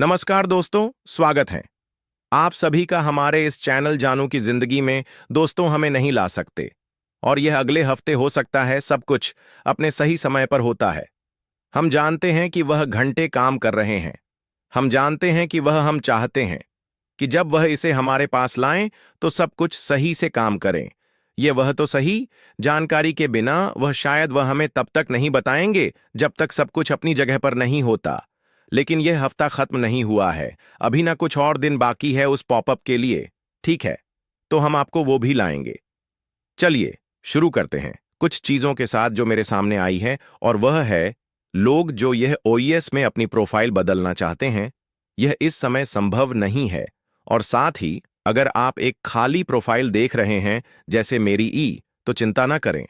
नमस्कार दोस्तों, स्वागत है आप सभी का हमारे इस चैनल जानू की जिंदगी में। दोस्तों, हमें नहीं ला सकते और यह अगले हफ्ते हो सकता है। सब कुछ अपने सही समय पर होता है। हम जानते हैं कि वह घंटे काम कर रहे हैं। हम जानते हैं कि वह हम चाहते हैं कि जब वह इसे हमारे पास लाएं तो सब कुछ सही से काम करें। ये वह तो सही जानकारी के बिना वह शायद वह हमें तब तक नहीं बताएंगे जब तक सब कुछ अपनी जगह पर नहीं होता। लेकिन यह हफ्ता खत्म नहीं हुआ है। अभी ना कुछ और दिन बाकी है उस पॉपअप के लिए। ठीक है, तो हम आपको वो भी लाएंगे। चलिए शुरू करते हैं कुछ चीजों के साथ जो मेरे सामने आई है, और वह है लोग जो यह ओईएस में अपनी प्रोफाइल बदलना चाहते हैं। यह इस समय संभव नहीं है। और साथ ही अगर आप एक खाली प्रोफाइल देख रहे हैं जैसे मेरी तो चिंता ना करें।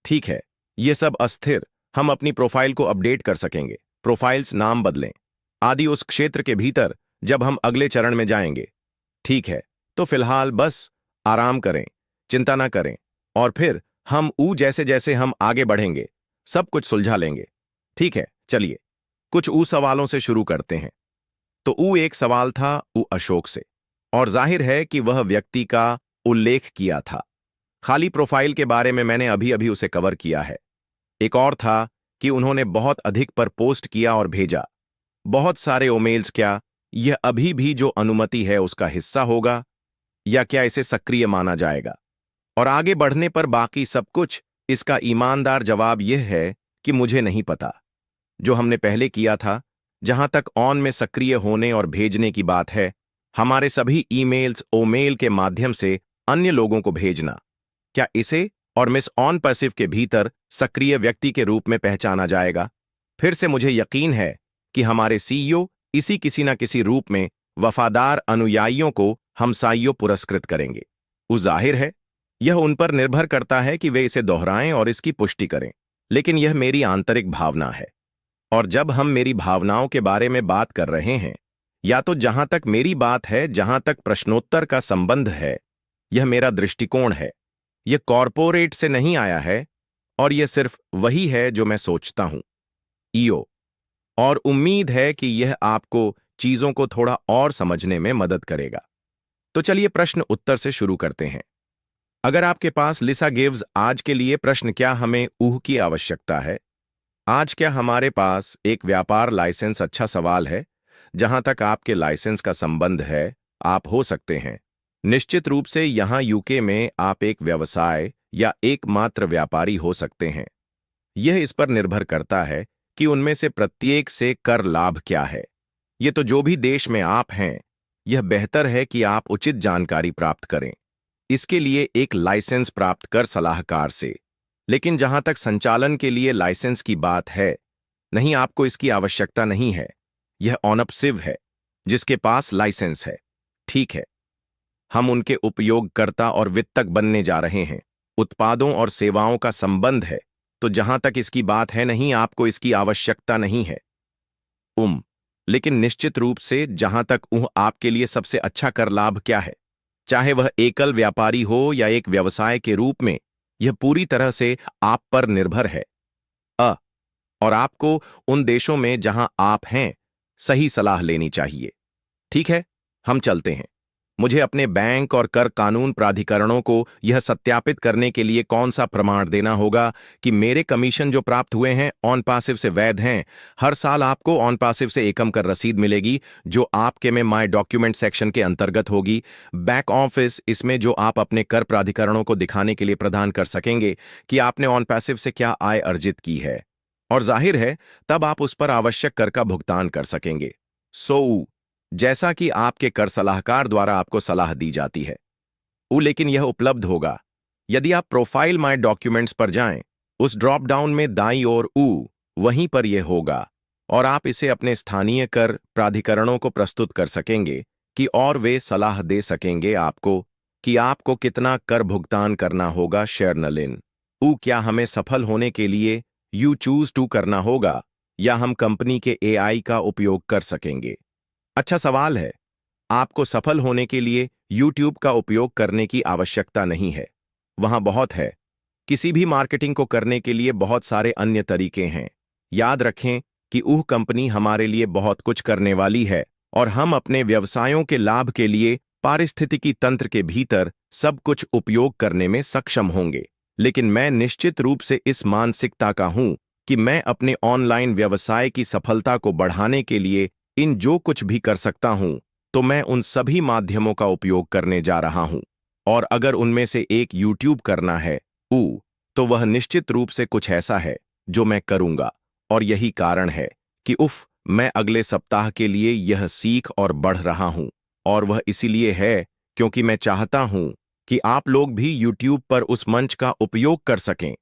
ठीक है, ये सब अस्थिर। हम अपनी प्रोफाइल को अपडेट कर सकेंगे। प्रोफाइल्स नाम बदलें आदि उस क्षेत्र के भीतर जब हम अगले चरण में जाएंगे। ठीक है, तो फिलहाल बस आराम करें, चिंता ना करें, और फिर हम जैसे जैसे हम आगे बढ़ेंगे सब कुछ सुलझा लेंगे। ठीक है, चलिए कुछ सवालों से शुरू करते हैं। तो एक सवाल था अशोक से, और जाहिर है कि वह व्यक्ति का उल्लेख किया था। खाली प्रोफाइल के बारे में मैंने अभी अभी उसे कवर किया है। एक और था कि उन्होंने बहुत अधिक पर पोस्ट किया और भेजा बहुत सारे ईमेल्स। क्या यह अभी भी जो अनुमति है उसका हिस्सा होगा, या क्या इसे सक्रिय माना जाएगा? और आगे बढ़ने पर बाकी सब कुछ। इसका ईमानदार जवाब यह है कि मुझे नहीं पता। जो हमने पहले किया था, जहां तक ऑन में सक्रिय होने और भेजने की बात है, हमारे सभी ईमेल्स ओमेल के माध्यम से अन्य लोगों को भेजना, क्या इसे और मिस ऑन पैसिव के भीतर सक्रिय व्यक्ति के रूप में पहचाना जाएगा? फिर से मुझे यकीन है कि हमारे सीईओ इसी किसी न किसी रूप में वफादार अनुयायियों को हमसाइयों पुरस्कृत करेंगे। जाहिर है यह उन पर निर्भर करता है कि वे इसे दोहराएं और इसकी पुष्टि करें, लेकिन यह मेरी आंतरिक भावना है। और जब हम मेरी भावनाओं के बारे में बात कर रहे हैं, या तो जहां तक मेरी बात है, जहां तक प्रश्नोत्तर का संबंध है, यह मेरा दृष्टिकोण है। यह कॉरपोरेट से नहीं आया है, और यह सिर्फ वही है जो मैं सोचता हूं। ईओ, और उम्मीद है कि यह आपको चीजों को थोड़ा और समझने में मदद करेगा। तो चलिए प्रश्न उत्तर से शुरू करते हैं। अगर आपके पास लिसा गिव्स आज के लिए प्रश्न, क्या हमें की आवश्यकता है? आज क्या हमारे पास एक व्यापार लाइसेंस? अच्छा सवाल है। जहां तक आपके लाइसेंस का संबंध है, आप हो सकते हैं। निश्चित रूप से यहां यूके में आप एक व्यवसाय या एकमात्र व्यापारी हो सकते हैं। यह इस पर निर्भर करता है कि उनमें से प्रत्येक से कर लाभ क्या है। ये तो जो भी देश में आप हैं, यह बेहतर है कि आप उचित जानकारी प्राप्त करें। इसके लिए एक लाइसेंस प्राप्त कर सलाहकार से। लेकिन जहां तक संचालन के लिए लाइसेंस की बात है, नहीं, आपको इसकी आवश्यकता नहीं है। यह ऑनअपसिव है जिसके पास लाइसेंस है। ठीक है, हम उनके उपयोगकर्ता और वित्तक बनने जा रहे हैं। उत्पादों और सेवाओं का संबंध है, तो जहां तक इसकी बात है, नहीं, आपको इसकी आवश्यकता नहीं है। लेकिन निश्चित रूप से जहां तक आपके लिए सबसे अच्छा कर लाभ क्या है, चाहे वह एकल व्यापारी हो या एक व्यवसाय के रूप में, यह पूरी तरह से आप पर निर्भर है। और आपको उन देशों में जहां आप हैं सही सलाह लेनी चाहिए। ठीक है, हम चलते हैं। मुझे अपने बैंक और कर कानून प्राधिकरणों को यह सत्यापित करने के लिए कौन सा प्रमाण देना होगा कि मेरे कमीशन जो प्राप्त हुए हैं ऑन पासिव से वैध हैं। हर साल आपको ऑन पासिव से एकम कर रसीद मिलेगी, जो आपके में माय डॉक्यूमेंट सेक्शन के अंतर्गत होगी। बैक ऑफिस इसमें जो आप अपने कर प्राधिकरणों को दिखाने के लिए प्रदान कर सकेंगे कि आपने ऑन पासिव से क्या आय अर्जित की है, और जाहिर है तब आप उस पर आवश्यक कर का भुगतान कर सकेंगे। जैसा कि आपके कर सलाहकार द्वारा आपको सलाह दी जाती है। लेकिन यह उपलब्ध होगा यदि आप प्रोफाइल माय डॉक्यूमेंट्स पर जाएं, उस ड्रॉप डाउन में दाईं ओर वहीं पर यह होगा, और आप इसे अपने स्थानीय कर प्राधिकरणों को प्रस्तुत कर सकेंगे कि और वे सलाह दे सकेंगे आपको कि आपको कितना कर भुगतान करना होगा। शेरनलिन, क्या हमें सफल होने के लिए यू चूज टू करना होगा, या हम कंपनी के एआई का उपयोग कर सकेंगे? अच्छा सवाल है। आपको सफल होने के लिए YouTube का उपयोग करने की आवश्यकता नहीं है। वहां बहुत है। किसी भी मार्केटिंग को करने के लिए बहुत सारे अन्य तरीके हैं। याद रखें कि कंपनी हमारे लिए बहुत कुछ करने वाली है, और हम अपने व्यवसायों के लाभ के लिए पारिस्थितिकी तंत्र के भीतर सब कुछ उपयोग करने में सक्षम होंगे। लेकिन मैं निश्चित रूप से इस मानसिकता का हूं कि मैं अपने ऑनलाइन व्यवसाय की सफलता को बढ़ाने के लिए इन जो कुछ भी कर सकता हूं, तो मैं उन सभी माध्यमों का उपयोग करने जा रहा हूं। और अगर उनमें से एक यूट्यूब करना है तो वह निश्चित रूप से कुछ ऐसा है जो मैं करूंगा। और यही कारण है कि मैं अगले सप्ताह के लिए यह सीख और बढ़ रहा हूं। और वह इसीलिए है क्योंकि मैं चाहता हूं कि आप लोग भी YouTube पर उस मंच का उपयोग कर सकें।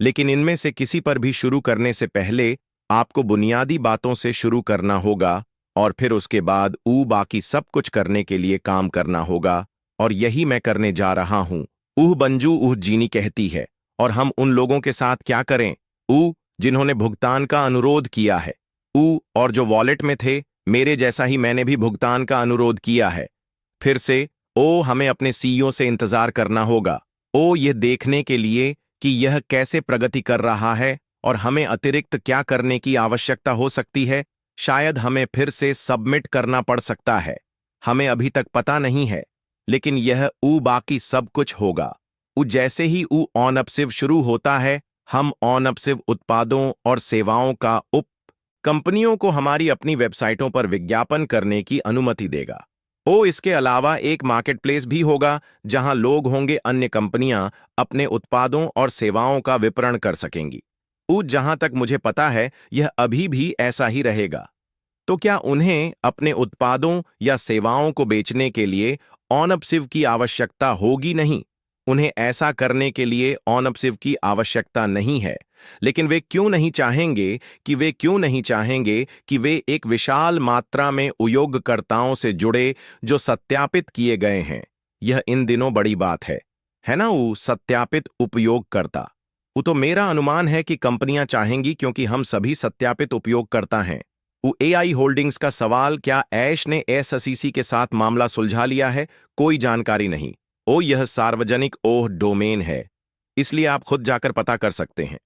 लेकिन इनमें से किसी पर भी शुरू करने से पहले आपको बुनियादी बातों से शुरू करना होगा और फिर उसके बाद बाकी सब कुछ करने के लिए काम करना होगा। और यही मैं करने जा रहा हूं। बंजू जीनी कहती है। और हम उन लोगों के साथ क्या करें जिन्होंने भुगतान का अनुरोध किया है और जो वॉलेट में थे, मेरे जैसा ही मैंने भी भुगतान का अनुरोध किया है। फिर से हमें अपने सीईओ से इंतजार करना होगा यह देखने के लिए कि यह कैसे प्रगति कर रहा है और हमें अतिरिक्त क्या करने की आवश्यकता हो सकती है। शायद हमें फिर से सबमिट करना पड़ सकता है, हमें अभी तक पता नहीं है। लेकिन यह बाकी सब कुछ होगा। जैसे ही ऑन अपसिव शुरू होता है, हम ऑन अपसिव उत्पादों और सेवाओं का कंपनियों को हमारी अपनी वेबसाइटों पर विज्ञापन करने की अनुमति देगा। इसके अलावा एक मार्केटप्लेस भी होगा जहां लोग होंगे, अन्य कंपनियां अपने उत्पादों और सेवाओं का विपणन कर सकेंगी। जहां तक मुझे पता है यह अभी भी ऐसा ही रहेगा। तो क्या उन्हें अपने उत्पादों या सेवाओं को बेचने के लिए ऑनअपसिव की आवश्यकता होगी? नहीं, उन्हें ऐसा करने के लिए ऑनअपसिव की आवश्यकता नहीं है। लेकिन वे क्यों नहीं चाहेंगे कि वे एक विशाल मात्रा में उपयोगकर्ताओं से जुड़े जो सत्यापित किए गए हैं। यह इन दिनों बड़ी बात है ना? सत्यापित उपयोगकर्ता। तो मेरा अनुमान है कि कंपनियां चाहेंगी क्योंकि हम सभी सत्यापित उपयोगकर्ता हैं। AI होल्डिंग्स का सवाल, क्या ऐश ने SEC के साथ मामला सुलझा लिया है? कोई जानकारी नहीं। यह सार्वजनिक डोमेन है, इसलिए आप खुद जाकर पता कर सकते हैं।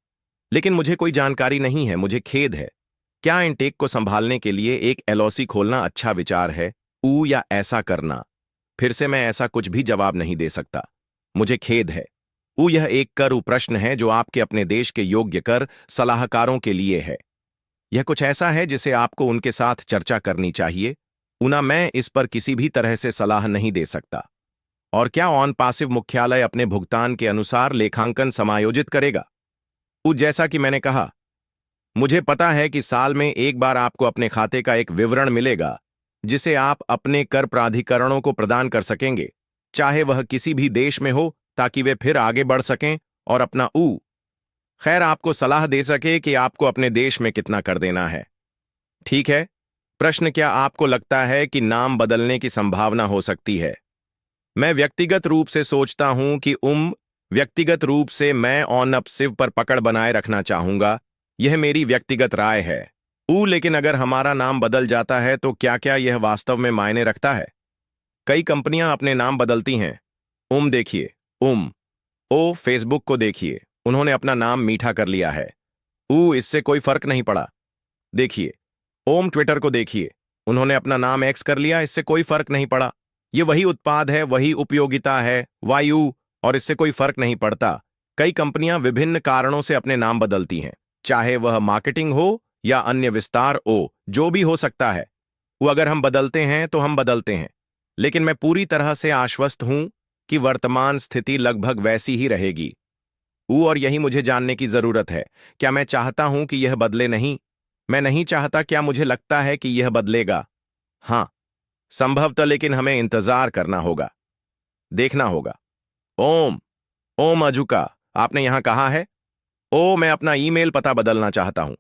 लेकिन मुझे कोई जानकारी नहीं है, मुझे खेद है। क्या इनटेक को संभालने के लिए एक LLC खोलना अच्छा विचार है या ऐसा करना? फिर से मैं ऐसा कुछ भी जवाब नहीं दे सकता, मुझे खेद है। यह एक कर प्रश्न है जो आपके अपने देश के योग्य कर सलाहकारों के लिए है। यह कुछ ऐसा है जिसे आपको उनके साथ चर्चा करनी चाहिए। मैं इस पर किसी भी तरह से सलाह नहीं दे सकता। और क्या ऑन पासिव मुख्यालय अपने भुगतान के अनुसार लेखांकन समायोजित करेगा? जैसा कि मैंने कहा, मुझे पता है कि साल में एक बार आपको अपने खाते का एक विवरण मिलेगा जिसे आप अपने कर प्राधिकरणों को प्रदान कर सकेंगे, चाहे वह किसी भी देश में हो, ताकि वे फिर आगे बढ़ सकें और अपना खैर आपको सलाह दे सके कि आपको अपने देश में कितना कर देना है। ठीक है। प्रश्न, क्या आपको लगता है कि नाम बदलने की संभावना हो सकती है? मैं व्यक्तिगत रूप से सोचता हूं कि व्यक्तिगत रूप से मैं ऑनअपसिव पर पकड़ बनाए रखना चाहूंगा। यह मेरी व्यक्तिगत राय है। लेकिन अगर हमारा नाम बदल जाता है तो क्या यह वास्तव में मायने रखता है? कई कंपनियां अपने नाम बदलती हैं। देखिए, फेसबुक को देखिए, उन्होंने अपना नाम मीठा कर लिया है। इससे कोई फर्क नहीं पड़ा। देखिए, ट्विटर को देखिए, उन्होंने अपना नाम एक्स कर लिया, इससे कोई फर्क नहीं पड़ा। ये वही उत्पाद है, वही उपयोगिता है, वायु, और इससे कोई फर्क नहीं पड़ता। कई कंपनियां विभिन्न कारणों से अपने नाम बदलती हैं, चाहे वह मार्केटिंग हो या अन्य विस्तार जो भी हो सकता है। अगर हम बदलते हैं तो हम बदलते हैं। लेकिन मैं पूरी तरह से आश्वस्त हूं कि वर्तमान स्थिति लगभग वैसी ही रहेगी। और यही मुझे जानने की जरूरत है। क्या मैं चाहता हूं कि यह बदले? नहीं, मैं नहीं चाहता। क्या मुझे लगता है कि यह बदलेगा? हां, संभवतः, लेकिन हमें इंतजार करना होगा, देखना होगा। ओम अजुका, आपने यहां कहा है? मैं अपना ईमेल पता बदलना चाहता हूं।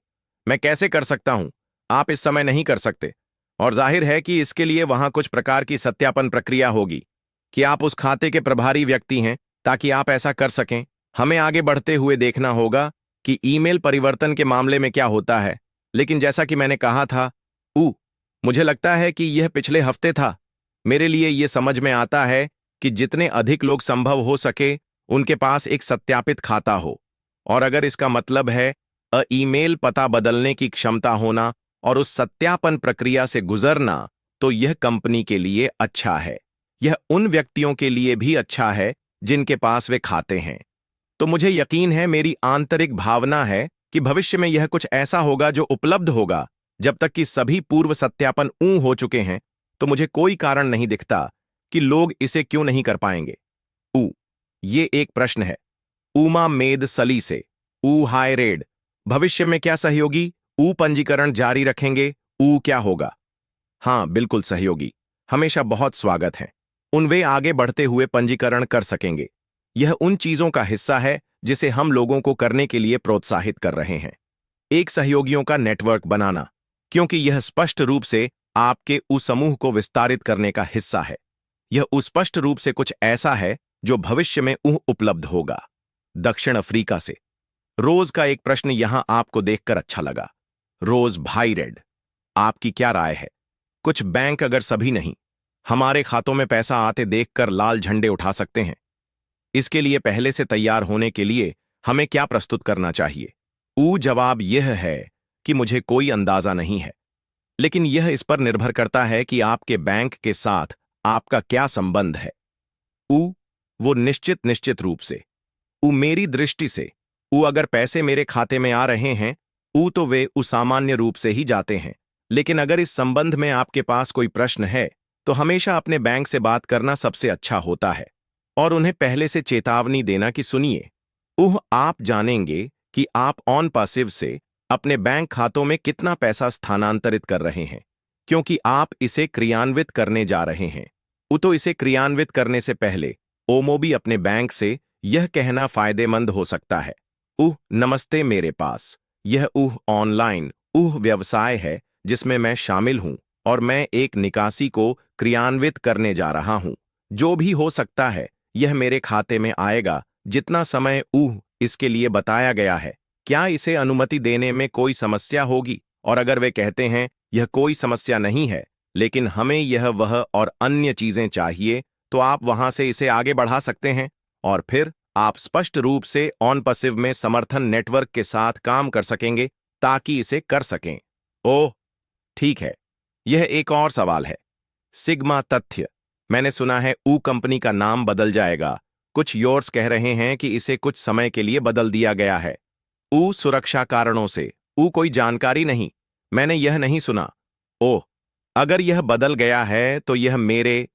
मैं कैसे कर सकता हूं? आप इस समय नहीं कर सकते, और जाहिर है कि इसके लिए वहां कुछ प्रकार की सत्यापन प्रक्रिया होगी कि आप उस खाते के प्रभारी व्यक्ति हैं ताकि आप ऐसा कर सकें। हमें आगे बढ़ते हुए देखना होगा कि ईमेल परिवर्तन के मामले में क्या होता है। लेकिन जैसा कि मैंने कहा था, मुझे लगता है कि यह पिछले हफ्ते था। मेरे लिए यह समझ में आता है कि जितने अधिक लोग संभव हो सके उनके पास एक सत्यापित खाता हो। और अगर इसका मतलब है ईमेल पता बदलने की क्षमता होना और उस सत्यापन प्रक्रिया से गुजरना, तो यह कंपनी के लिए अच्छा है। यह उन व्यक्तियों के लिए भी अच्छा है जिनके पास वे खाते हैं। तो मुझे यकीन है, मेरी आंतरिक भावना है कि भविष्य में यह कुछ ऐसा होगा जो उपलब्ध होगा। जब तक कि सभी पूर्व सत्यापन हो चुके हैं, तो मुझे कोई कारण नहीं दिखता कि लोग इसे क्यों नहीं कर पाएंगे। ऊ ये एक प्रश्न है। उमा मेद सली से। हाय रेड। भविष्य में क्या सहयोगी पंजीकरण जारी रखेंगे? क्या होगा? हाँ, बिल्कुल सहयोगी हमेशा बहुत स्वागत है। वे आगे बढ़ते हुए पंजीकरण कर सकेंगे। यह उन चीजों का हिस्सा है जिसे हम लोगों को करने के लिए प्रोत्साहित कर रहे हैं। एक सहयोगियों का नेटवर्क बनाना, क्योंकि यह स्पष्ट रूप से आपके उस समूह को विस्तारित करने का हिस्सा है। यह स्पष्ट रूप से कुछ ऐसा है जो भविष्य में उपलब्ध होगा। दक्षिण अफ्रीका से रोज का एक प्रश्न यहां आपको देखकर अच्छा लगा। रोज भाई रेड, आपकी क्या राय है? कुछ बैंक अगर सभी नहीं हमारे खातों में पैसा आते देखकर लाल झंडे उठा सकते हैं। इसके लिए पहले से तैयार होने के लिए हमें क्या प्रस्तुत करना चाहिए? जवाब यह है कि मुझे कोई अंदाजा नहीं है, लेकिन यह इस पर निर्भर करता है कि आपके बैंक के साथ आपका क्या संबंध है। वो निश्चित रूप से मेरी दृष्टि से अगर पैसे मेरे खाते में आ रहे हैं तो वे सामान्य रूप से ही जाते हैं। लेकिन अगर इस संबंध में आपके पास कोई प्रश्न है तो हमेशा अपने बैंक से बात करना सबसे अच्छा होता है और उन्हें पहले से चेतावनी देना कि सुनिए, आप जानेंगे कि आप ऑन पासिव से अपने बैंक खातों में कितना पैसा स्थानांतरित कर रहे हैं, क्योंकि आप इसे क्रियान्वित करने जा रहे हैं। तो इसे क्रियान्वित करने से पहले भी अपने बैंक से यह कहना फायदेमंद हो सकता है, नमस्ते, मेरे पास यह ऑनलाइन व्यवसाय है जिसमें मैं शामिल हूं और मैं एक निकासी को क्रियान्वित करने जा रहा हूं। जो भी हो सकता है यह मेरे खाते में आएगा जितना समय इसके लिए बताया गया है। क्या इसे अनुमति देने में कोई समस्या होगी? और अगर वे कहते हैं यह कोई समस्या नहीं है, लेकिन हमें यह वह और अन्य चीजें चाहिए, तो आप वहां से इसे आगे बढ़ा सकते हैं और फिर आप स्पष्ट रूप से ऑन पैसिव में समर्थन नेटवर्क के साथ काम कर सकेंगे ताकि इसे कर सकें। ओह ठीक है, यह एक और सवाल है। सिग्मा तथ्य, मैंने सुना है कंपनी का नाम बदल जाएगा। कुछ योर्स कह रहे हैं कि इसे कुछ समय के लिए बदल दिया गया है। सुरक्षा कारणों से। कोई जानकारी नहीं, मैंने यह नहीं सुना। ओह, अगर यह बदल गया है तो यह मेरे